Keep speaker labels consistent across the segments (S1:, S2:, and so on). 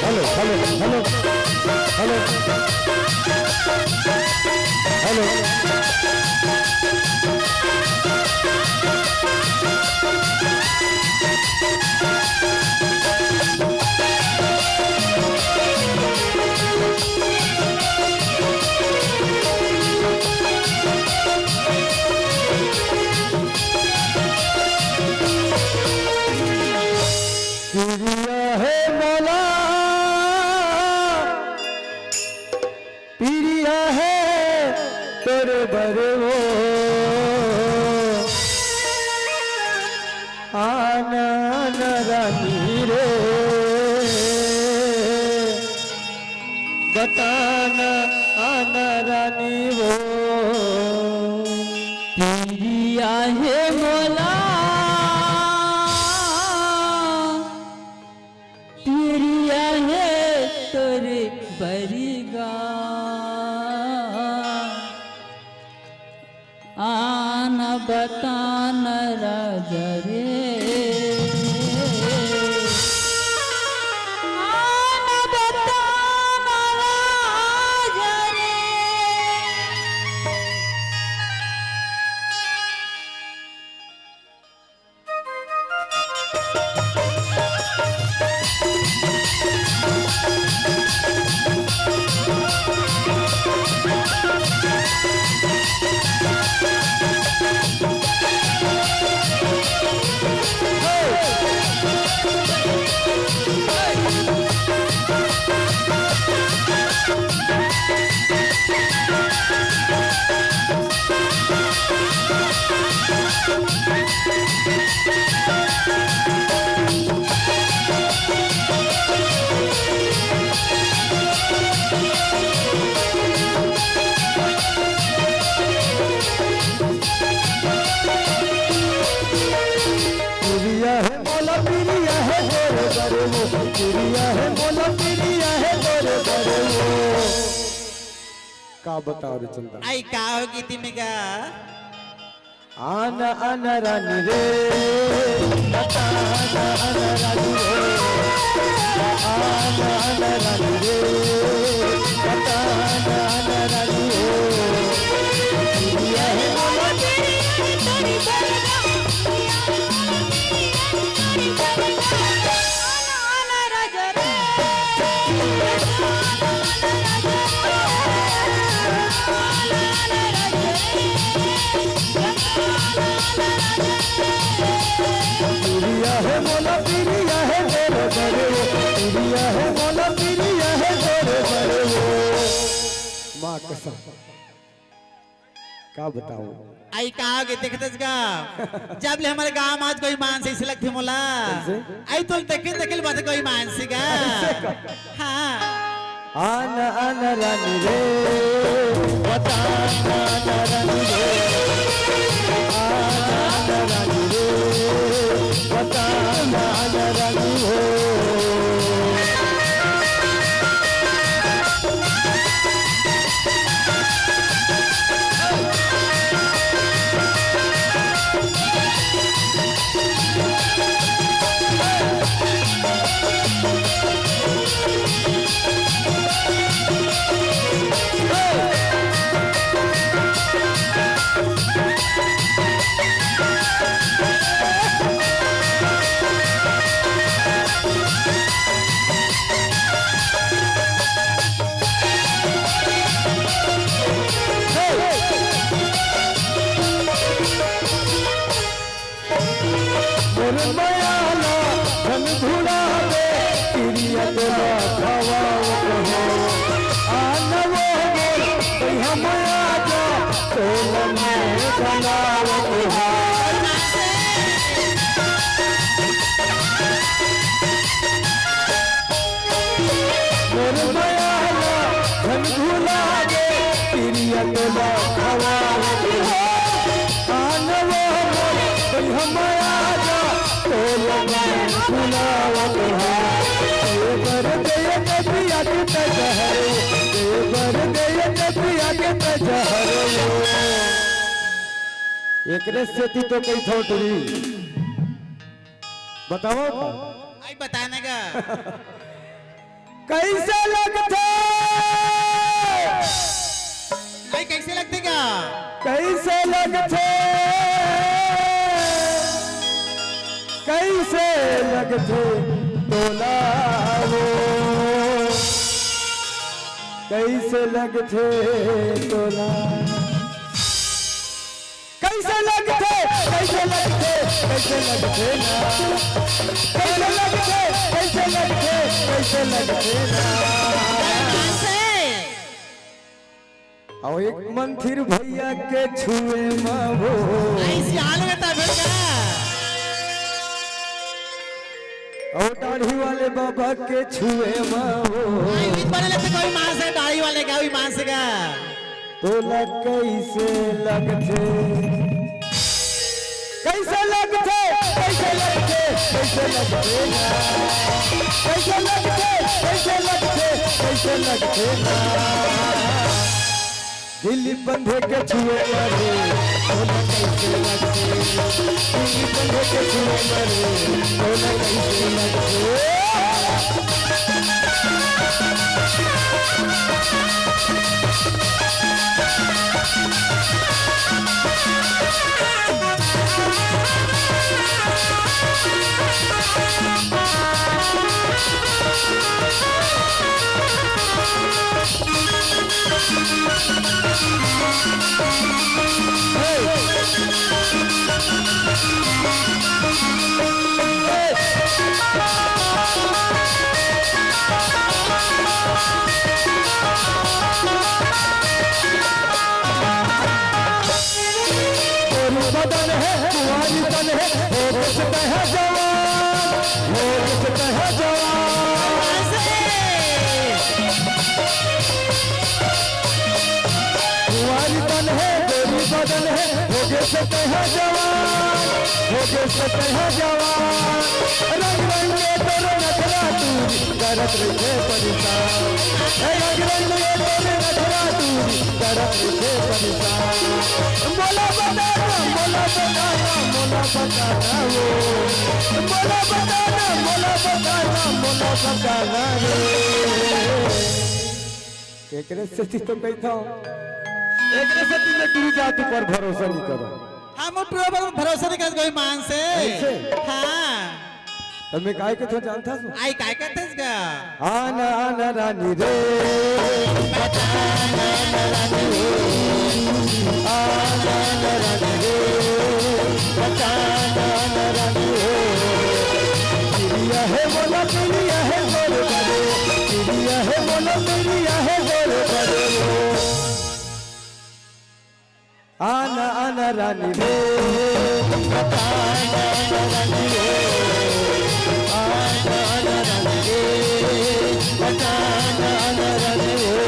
S1: Hello hello hello hello hello बताना आना रानी वो
S2: पिरिया है मोला पिरिया है तोरे बरिगा आना बताना राजा रे
S1: का बताओ रे चंदा
S3: आई का हो गीती में का
S1: आना आना रानी रे बताना आना रानी रे आना आना रानी रे बताना आना रानी रे
S2: पिरिया है मोला पिरिया है तोरे बरिगा आना राजा रे
S1: पिरिया है मोला पिरिया है तेरे बड़े वो पिरिया है मोला पिरिया है तेरे बड़े वो माँ कसम का बताओ
S3: आई का हो गीती देखते का जब ले हमारे गांव में आज कोई मानसी से लगती मोला आई तो देखे देखे बात कोई मानसी का हाँ
S1: आना आना रानी रे बताना आना रानी रे आना आना रानी रे बताना आना रानी रे मयाला धन धुला दे पिरिया तोला खवावत हो आनवो बोल कहिया मया जा तोला में बनावत हो मोर मयाला धन धुला दे पिरिया तोला खवावत हो आनवो बोल कहिया मया जा फुलावत है देवर गए कपिया के तजहर देवर गए कपिया के तजहर एकरे सेती तो कई थोटरी बताओ
S3: आई बताने का
S1: कैसे लगते
S3: आई कैसे लगते का
S1: कैसे लगते कैसे लगते तोला वो कैसे लगते तोला कैसे लगते कैसे लगते कैसे लगते ना कैसे लगते कैसे लगते कैसे लगते ना और एक मंथिर भैया के छुए मावो
S3: ऐसी हाल में था फिर का
S1: और दाढ़ी वाले बाबा के छुए मावो
S3: आई बीच बने लगते कोई मांस है दाढ़ी वाले का भी मांस का
S1: तोला कैसे लगते कैसे लगते कैसे लगते कैसे लगते ना कैसे लगते कैसे लगते कैसे लगते ना दिल्ली बंधे के छुए मरे तोला कैसे लगते दिल्ली बंधे के छुए मरे तोला कैसे लगते बदन है तुम्हारी तन है हो सकता है जवान हो सकता है जवान तुम्हारी तन है तेरी बदन है हो सकते हैं जवान हो सकते हैं जवान रंग रंग के तेरे नखरा तू करत रहे परेशान रंग रंग के तेरे नखरा तू करत रहे परेशान बोला बताना बोला बताना बोला बताना वो बोला बताना बोला बताना बोला बताना रे एकरे से तो कहता एकरे से तुमने गिर जाती पर भरोसा नहीं करो
S3: हम ऊपर पर भरोसा नहीं कर कोई मांस
S1: ऐसे?
S3: है हां
S1: तब मैं काय के तो जानता हूं
S3: आई काय करते इसका
S1: आना आना रानी रे बताना रानी रे आना आना रानी रे बताना रानी रे चिड़िया है बोला चिड़िया है बोले बड़े चिड़िया है बोला चिड़िया है बोले बड़े आना आना रानी रे बताना रानी रे आना आना रानी रे बताना रानी रे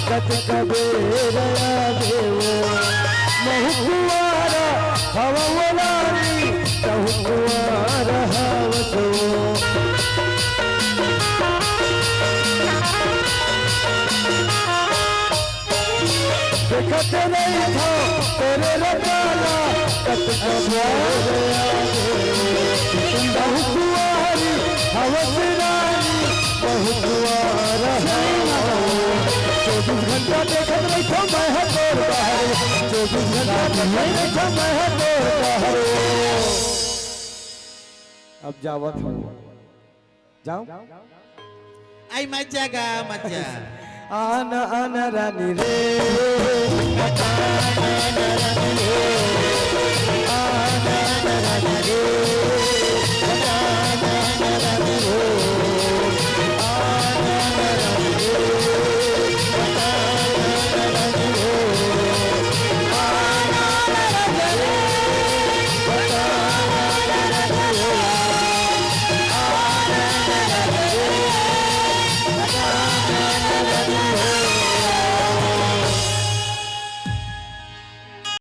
S1: कत कबेरा देवो महुकुआरा हवलानी कहकुआरा हवतो देखत नहीं था तेरे रकाला कत कबेरा देवो महुकुआरी हवलानी कहकुआरा चौबीस घंटा देखत नहीं था मैं है तोर बाहर 24 घंटा देखत नहीं था मैं है तोर बाहर अब जावत हूँ जाओ
S3: आई मत जागा मत जा
S1: आना आना रानी रे आना आना रानी रे आना आना रानी रे